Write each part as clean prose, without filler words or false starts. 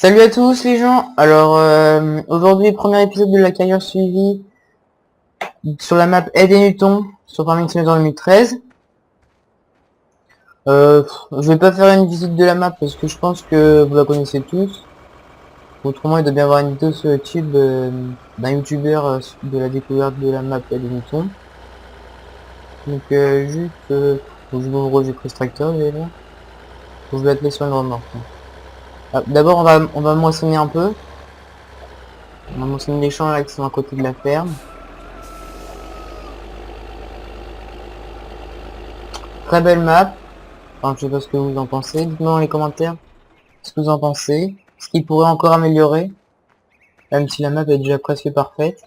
Salut à tous les gens. Alors aujourd'hui premier épisode de la carrière suivie sur la map Ed et Newton sur Farming Simulator 2013. Je vais pas faire une visite de la map parce que je pense que vous la connaissez tous. Autrement il doit bien y avoir une vidéo sur YouTube d'un youtubeur de la découverte de la map Ed et Newton. Donc juste faut que je m'ouvre j'ai pris ce tracteur déjà. Faut que je l'atteler sur une remorque. D'abord on va moissonner un peu. On va moissonner les champs là qui sont à côté de la ferme. Très belle map. Enfin, je sais pas ce que vous en pensez. Dites-moi dans les commentaires ce que vous en pensez. Ce qui pourrait encore améliorer. Même si la map est déjà presque parfaite.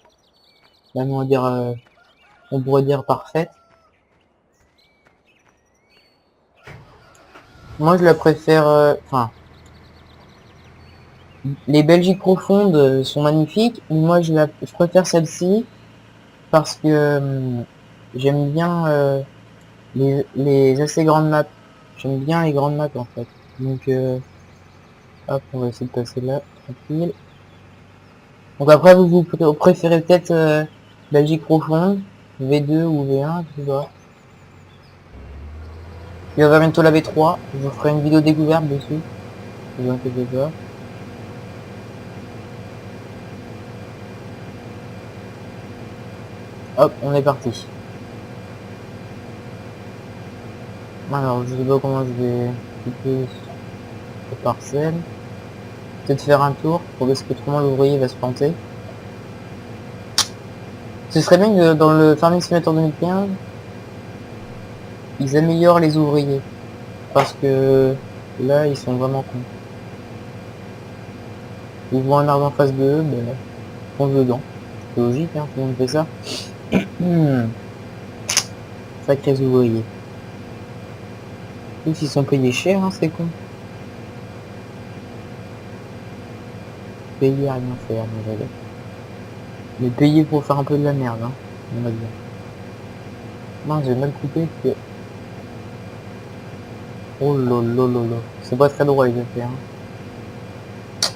Même on pourrait dire parfaite. Moi je la préfère. Enfin, les Belgiques profondes sont magnifiques. Mais moi je préfère celle-ci parce que j'aime bien les assez grandes maps. J'aime bien les grandes maps en fait. Donc hop, on va essayer de passer là, tranquille. Donc après vous préférez peut-être Belgique profonde, V2 ou V1, je sais pas. Il y aura bientôt la V3, je vous ferai une vidéo découverte dessus, ne vous inquiétez pas. Hop, on est parti. Alors je sais pas comment je vais couper cette parcelle. Peut-être faire un tour pour voir ce que autrement l'ouvrier va se planter. Ce serait bien que dans le Farming Simulator 2015, ils améliorent les ouvriers. Parce que là, ils sont vraiment cons. Ils voient un arbre en face d'eux, ben, ils foncent dedans. C'est logique, hein, tout le monde fait ça. Sacrés ouvriers. Tous ils sont payés cher, hein, c'est con. Payés à rien faire, mais payés pour faire un peu de la merde, hein, on va dire. Non, j'ai mal coupé que... Oh lolo. C'est pas très droit les affaires. Hein.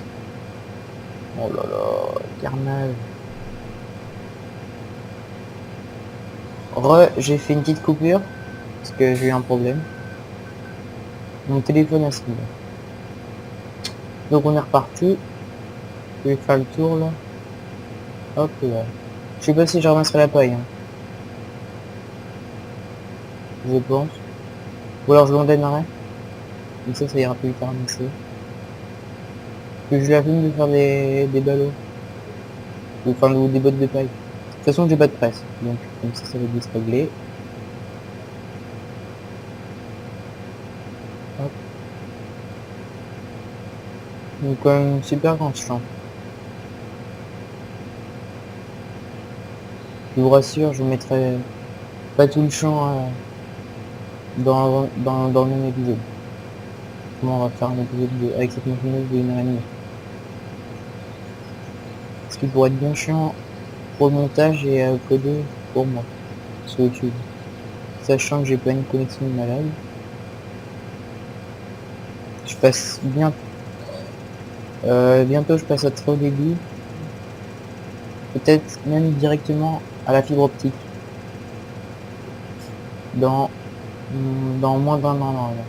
Oh là là, carnage. J'ai fait une petite coupure, parce que j'ai eu un problème. Mon téléphone a sonné. Donc on est reparti. Je vais faire le tour là. Hop là. Je sais pas si je ramasserai la paille. Hein. Je pense. Ou alors je l'endamnerai. Comme ça ira plus vite à ramasser. Que j'ai la flemme de faire des ballots. Enfin des bottes de paille. De toute façon j'ai pas de presse. Donc comme ça va vite se régler. Hop. Donc quand même super grand champ. Je vous rassure, je vous mettrai pas tout le champ dans le même épisode. Comment on va faire un épisode avec cette montgolfière de 1h30. Ce qui pourrait être bien chiant pour le montage et à coder pour moi sur YouTube. Sachant que j'ai pas une connexion de malade. Je passe bien bientôt je passe à très haut débit. Peut-être même directement à la fibre optique. Dans, dans moins d'un an normalement.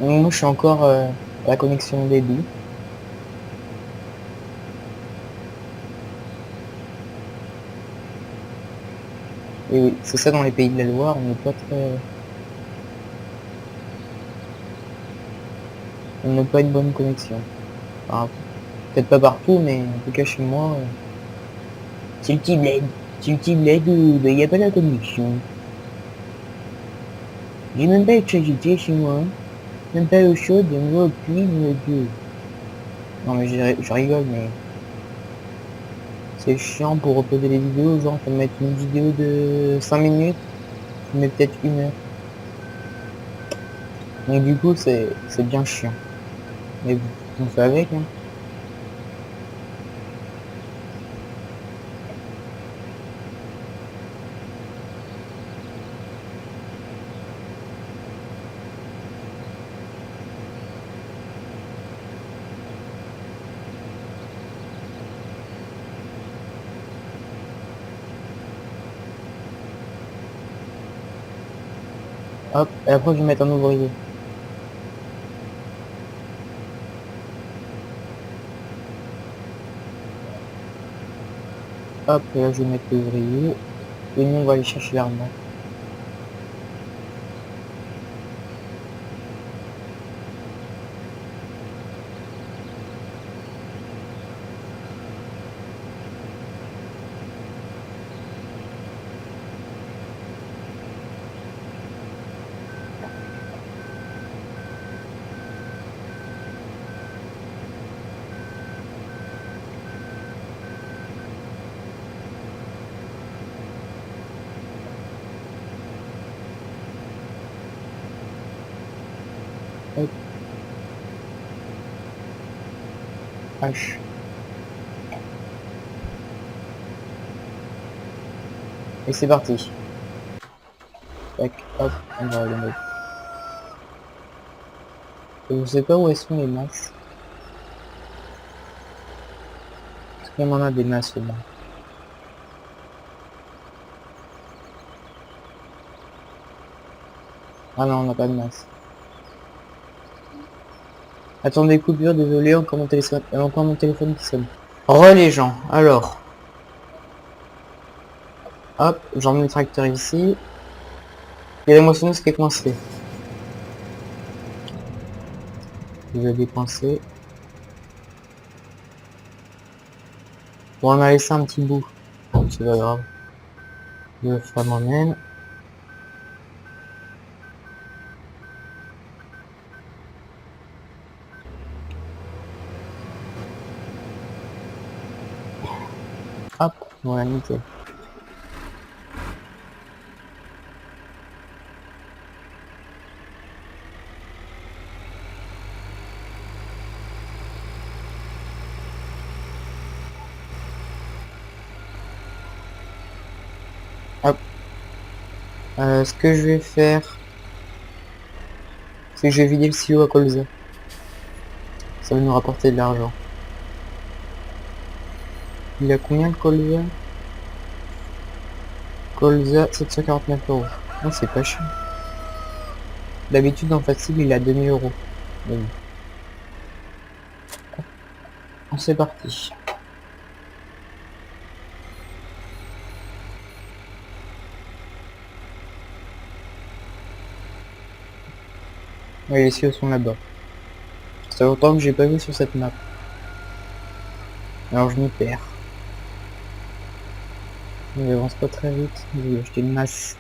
Donc, moi je suis encore à la connexion débit. Et oui, c'est ça dans les pays de la Loire, on n'est pas très... On n'a pas une bonne connexion. Enfin, peut-être pas partout, mais en tout cas chez moi... C'est le petit bled. C'est le petit bled où il n'y a pas la connexion. J'ai même pas l'électricité chez moi. Même pas l'eau chaude, on voit au puits, mon Dieu. Non mais je rigole, mais... C'est chiant pour uploader les vidéos, genre faut mettre une vidéo de 5 minutes, mais peut-être 1 heure. Donc du coup c'est bien chiant. Mais bon, on fait avec hein. Hop, et après je vais mettre un ouvrier. Hop, et là je vais mettre l'ouvrier. Et nous on va aller chercher l'armoire. Hop, H. Et c'est parti. Tac, hop, on va le mettre. Je sais pas où elles sont les masses. Est-ce qu'on en a des masses là? Ah non, on n'a pas de masse. Attendez, coupure, désolé, encore mon téléphone qui sonne. Re les gens, alors. Hop, j'emmène le tracteur ici. Il y a la moissonneuse qui est coincée. Je vais décoincer. Bon, on a laissé un petit bout. Bon, c'est pas grave. Je vais faire moi-même. Hop, voilà, nickel. Hop. Ce que je vais faire, c'est que je vais vider le silo à colza. Ça va nous rapporter de l'argent. Il a combien de colza? Colza, 749 euros. Non, c'est pas cher. D'habitude, en facile, il a 2000 euros. Mais bon. C'est parti. Ouais, les silos sont là-bas. Ça fait longtemps que j'ai pas vu sur cette map. Alors je m'y perds. On avance pas très vite. Je vais acheter une masse.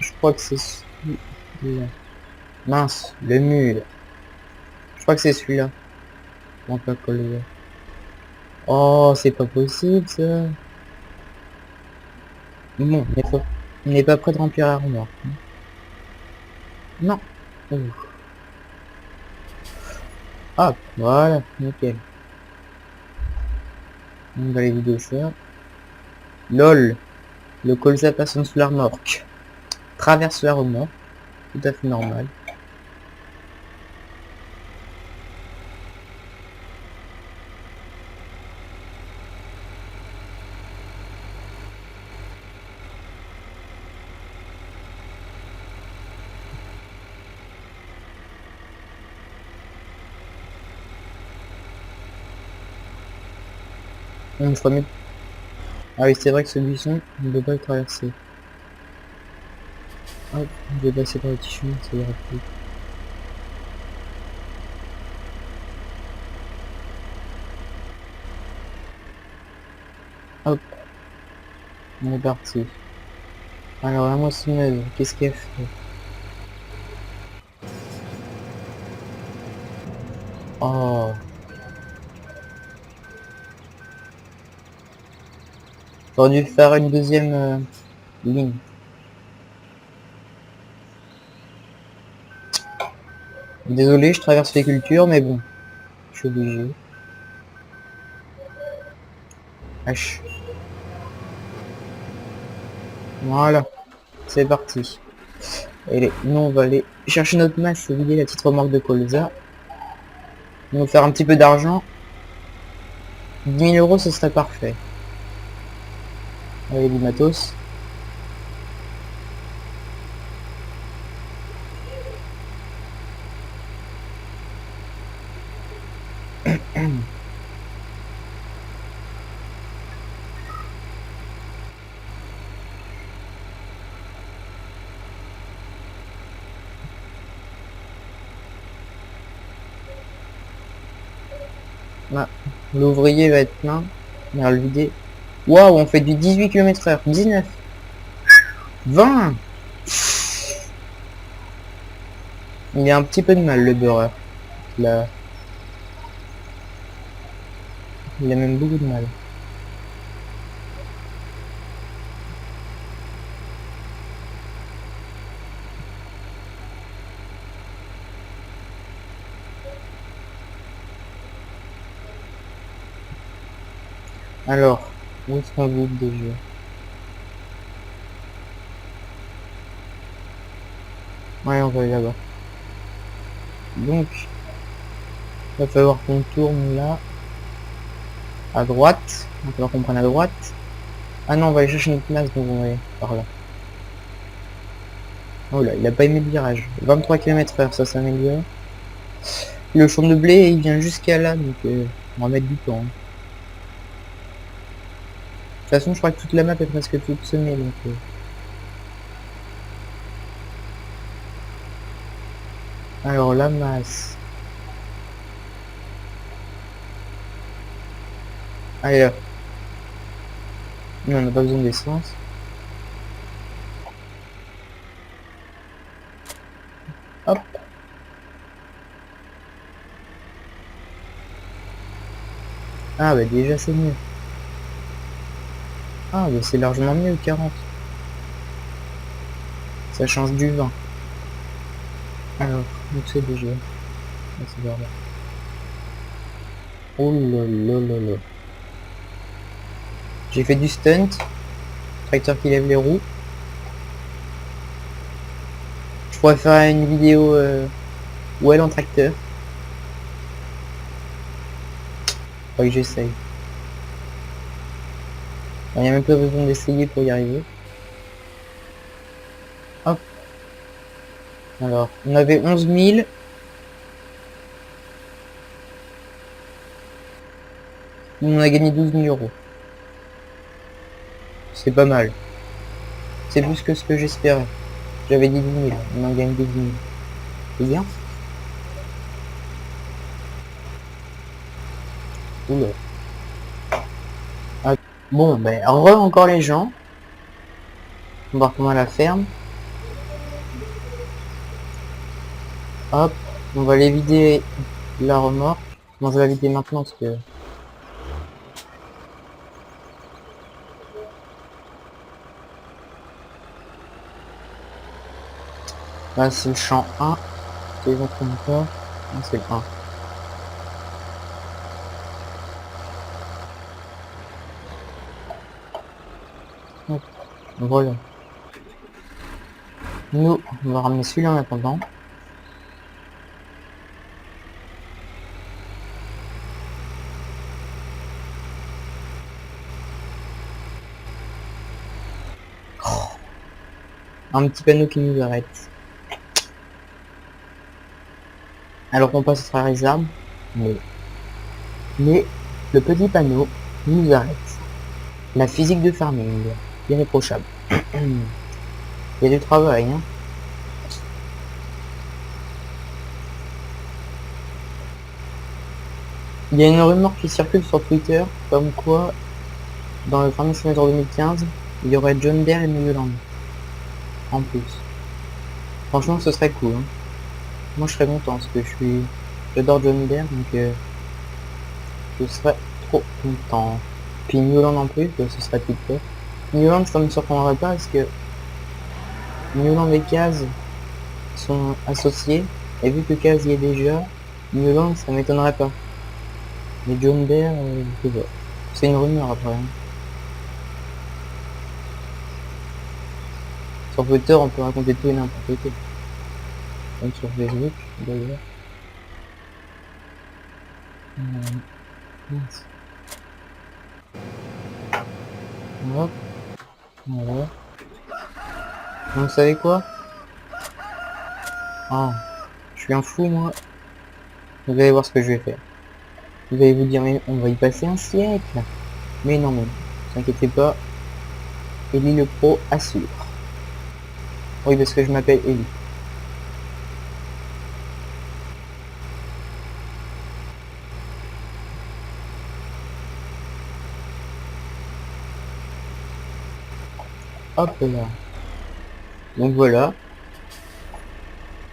Je crois que c'est celui-là. Mince, le mur. Je crois que c'est celui-là. On peut coller. Oh, c'est pas possible ça. Bon, on n'est pas prêt de remplir l'armoire. Non. Ouh. Hop, voilà, nickel. On va les vider ça. LOL. Le colza passe sous la remorque. Traverse la remorque. Tout à fait normal. Je crois mieux. Ah oui, c'est vrai que ce buisson ne peut pas le traverser. Hop, je vais passer par le petit chemin, ça ira plus. Hop, on est parti. Alors la moissonneuse, qu'est-ce qu'elle fait? Oh, j'aurais dû faire une deuxième ligne. Désolé, je traverse les cultures, mais bon, je suis obligé. H. Voilà, c'est parti. Allez, nous on va aller chercher notre masse et vider la petite remorque de colza. Nous faire un petit peu d'argent. 10 000 euros, ce serait parfait. Allez, du matos. Ah, l'ouvrier va être plein. On va le vider. Waouh, on fait du 18 km/h. 19. 20. Il y a un petit peu de mal, le beurreur. Là. Il a même beaucoup de mal. Alors, où est-ce qu'on vide déjà? Ouais, on va aller là-bas. Donc, il va falloir qu'on tourne là. À droite. Il va falloir qu'on prenne à droite. Ah non, on va aller chercher notre place, donc on va aller par là. Oh là, il a pas aimé le virage. 23 km/h, ça s'améliore. Le champ de blé, il vient jusqu'à là, donc on va mettre du temps. De toute façon, je crois que toute la map est presque toute semée, donc... Alors, la masse. Allez là. Non, on n'a pas besoin d'essence. Hop. Ah bah déjà c'est mieux. Ah bah c'est largement mieux 40. Ça change du 20. Alors, donc c'est déjà. Ah, c'est vers là. Oh là là là là. J'ai fait du stunt. Tracteur qui lève les roues. Je pourrais faire une vidéo où elle en tracteur. Faudrait que j'essaye. Il n'y a même pas besoin d'essayer pour y arriver. Hop. Alors, on avait 11 000. On a gagné 12 000 euros. C'est pas mal. C'est plus que ce que j'espérais. J'avais dit 10 000. On en gagne 12 000. C'est bien. Oula. Ah, bon, ben, encore les gens. On va retourner à la ferme. Hop. On va aller vider la remorque. Bon, je vais la vider maintenant parce que... Là, c'est le champ 1. C'est les autres encore. C'est le 1. Hop. Voilà. Nous, on va ramener celui-là en attendant. Un petit panneau qui nous arrête. Alors qu'on passera les arbres. Mais le petit panneau nous arrête. La physique de farming. Irréprochable. Il y a du travail, hein. Il y a une rumeur qui circule sur Twitter, comme quoi, dans le Farming Simulator 2015, il y aurait John Deere et New Holland. En plus. Franchement, ce serait cool, hein. Moi, je serais content, parce que j'adore John Deere, donc je serais trop content. Puis New Holland en plus, ce serait tout top. New Holland, ça me surprendrait pas, parce que New Holland et Case sont associés. Et vu que Kaz y est déjà, une langue, ça m'étonnerait pas. Mais John Bear, je sais pas. C'est une rumeur après. Hein. Sur Twitter, on peut raconter tout et n'importe quoi. Même sur Facebook, d'ailleurs. Mince. Hop. Voilà. Donc, vous savez quoi? Ah, je suis un fou, moi. Vous allez voir ce que je vais faire. Vous allez vous dire, mais on va y passer un siècle. Mais non, mais, ne vous inquiétez pas. Ellie le pro assure. Oui, parce que je m'appelle Ellie. Hop là. Donc voilà.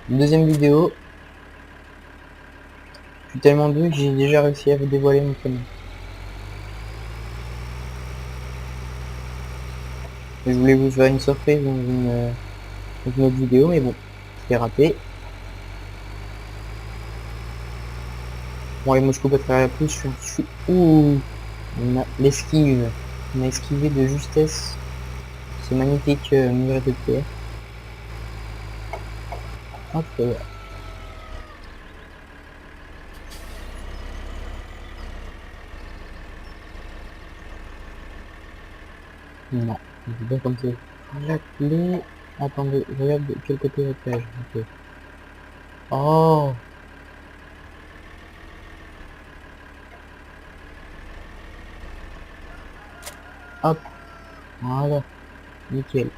Deuxième vidéo. Je suis tellement doué que j'ai déjà réussi à vous dévoiler mon prénom. Je voulais vous faire une surprise dans une autre vidéo, mais bon, c'est raté. Bon, allez, moi je coupe à travers la pouce, je suis... Ouh, on a l'esquive. On a esquivé de justesse ce magnifique mur de pierre. Hop là. Non, c'est pas comme ça. La clé... Attendez, je regarde de quel côté la plage. Ok. Oh, hop, voilà, nickel.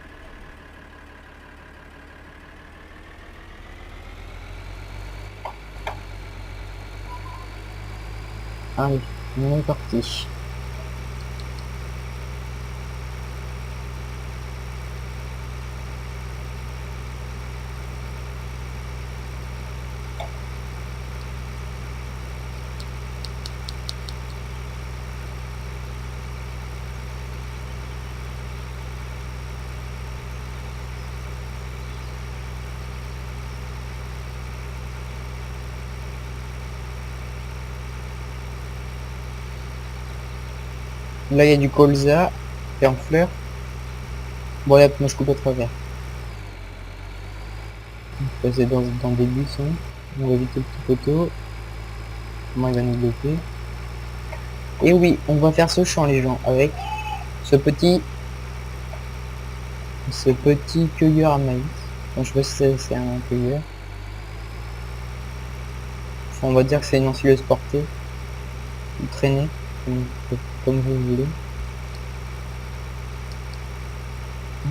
Allez, on est parti. Là, il y a du colza, et en fleurs. Bon, là, moi, je coupe à travers. Je vais passer dans des buissons. On va éviter le petit poteau. Comment il va nous bloquer. Et oui, on va faire ce champ, les gens, avec ce petit cueilleur à maïs. Bon, je sais pas si c'est un cueilleur. Enfin, on va dire que c'est une ensileuse portée. Ou traînée, comme vous voulez.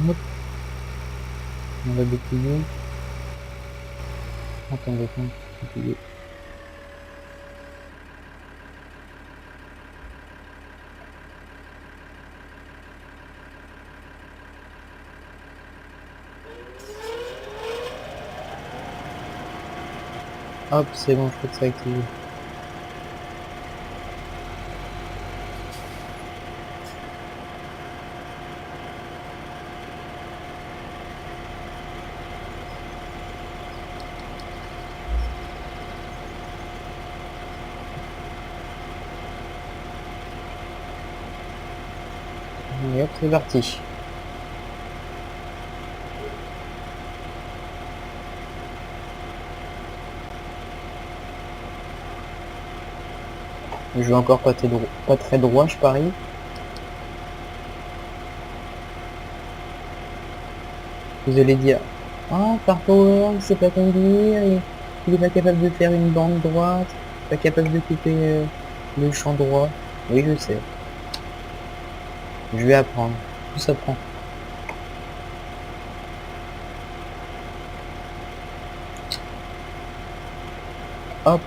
Hop. On va dépouiller. Attendez, dépouiller. Hop, c'est bon, je crois que ça a activé. Et hop, c'est parti. Je vais encore pas très droit, je parie. Vous allez dire, ah, par Power, il sait pas conduire, il est pas capable de faire une bande droite, pas capable de couper le champ droit. Oui, je sais. Je vais apprendre. Tout s'apprend. Hop.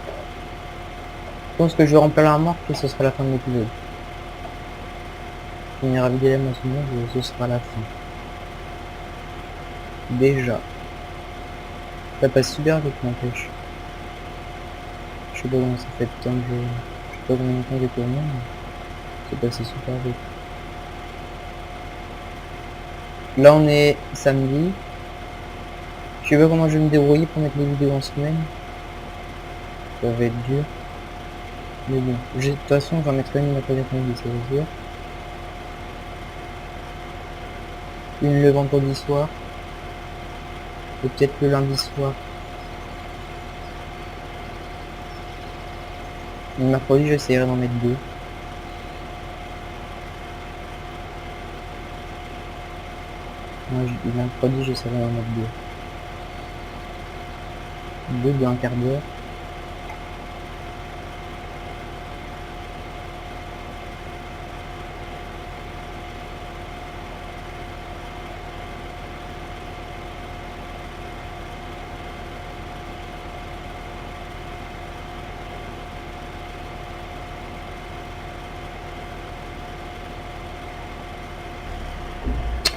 Je pense que je vais remplir la remorque et ce sera la fin de l'épisode. Finir à vider la maçonnerie, ce sera la fin. Déjà. Ça passe super vite, n'empêche. Je sais pas comment ça fait de temps que je sais pas combien de temps j'ai tourné, mais c'est passé super vite. Là on est samedi. Je sais pas comment je vais me débrouiller pour mettre les vidéos en semaine. Ça va être dur. Mais bon, de toute façon, j'en mettrai une l'après-midi, ça veut dire. Une le vendredi soir. Et peut-être le lundi soir. Le mercredi, j'essaierai d'en mettre deux. Le mercredi, j'essaierai d'en mettre deux. Deux d'un quart d'heure.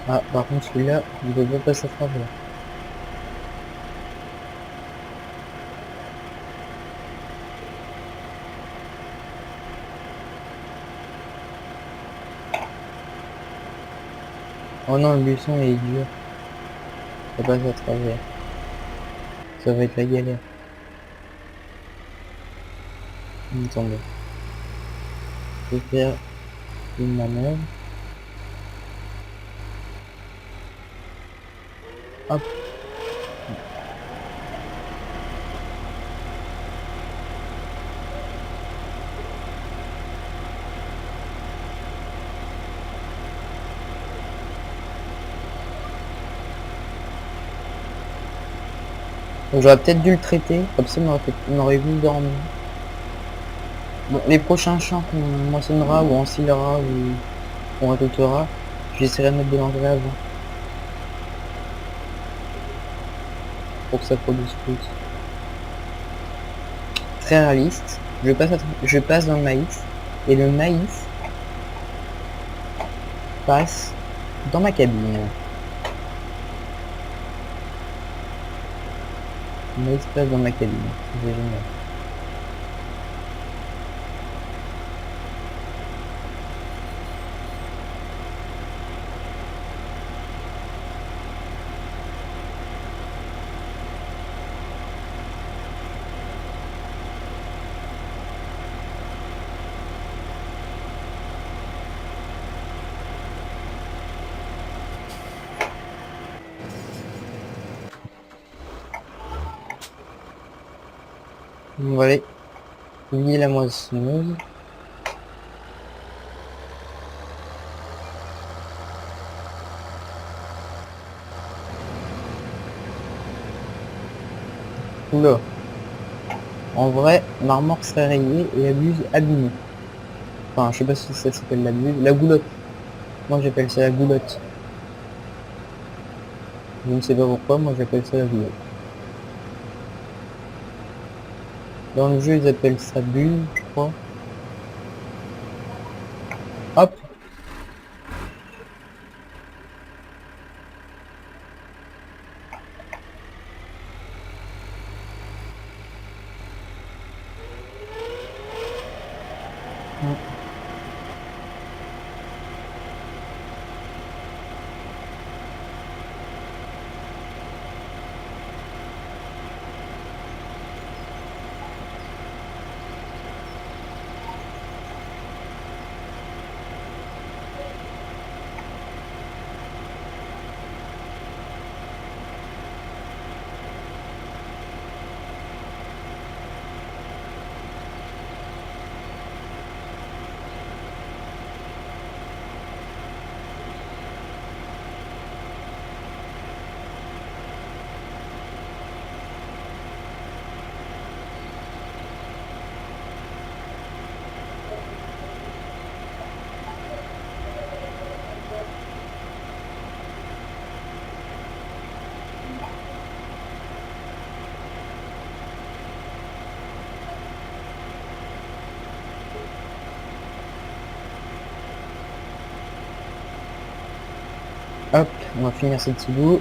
Ah, par contre, celui-là, il devrait passer à travers. Oh non, le buisson il est dur. Ça passe à travers. Ça va être la galère. Attendez. Je vais faire une manœuvre. Hop. Donc, j'aurais peut-être dû le traiter, comme ça on aurait vu dormir. Bon, les prochains champs qu'on moissonnera ou ensilera ou qu'on récoltera, j'essaierai de mettre de l'engrais avant. Pour que ça produise plus. Très réaliste. Je passe dans le maïs. Et le maïs passe dans ma cabine. Le maïs passe dans ma cabine. C'est génial. On va aller lier la moissonneuse. Oula. En vrai, ma remorque serait rayée et la buse abîmée. Enfin, je sais pas si ça s'appelle la buse. La goulotte. Moi j'appelle ça la goulotte. Je ne sais pas pourquoi, moi j'appelle ça la goulotte. Dans le jeu ils appellent ça buse, je crois. Hop. Hop, on va finir ce petit bout.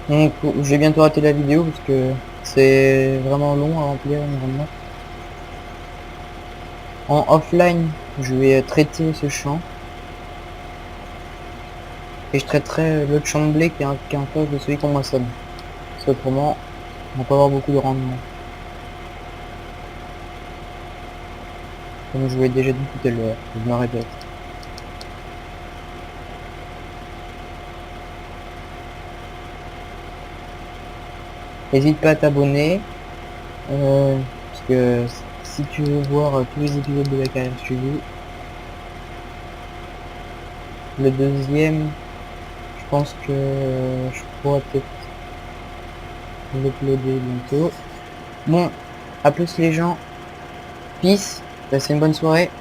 Donc je vais bientôt rater la vidéo parce que c'est vraiment long à remplir normalement. En offline, je vais traiter ce champ. Et je traiterai l'autre champ de blé qui est en face de celui qu'on moissonne. Parce qu'autrement, on va pas avoir beaucoup de rendement. Comme je vous l'ai déjà dit tout à l'heure, je me répète. N'hésite pas à t'abonner, parce que si tu veux voir tous les épisodes de la carrière suivie, le deuxième, je pense que je pourrais peut-être l'uploader bientôt. Bon, à plus les gens, peace, passez une bonne soirée,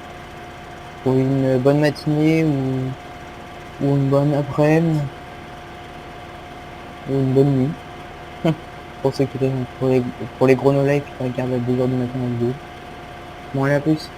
ou une bonne matinée, ou une bonne après-midi, ou une bonne nuit. Pour ceux qui pour les gros no life qui regardent à 2h du matin en vidéo. Bon allez à plus.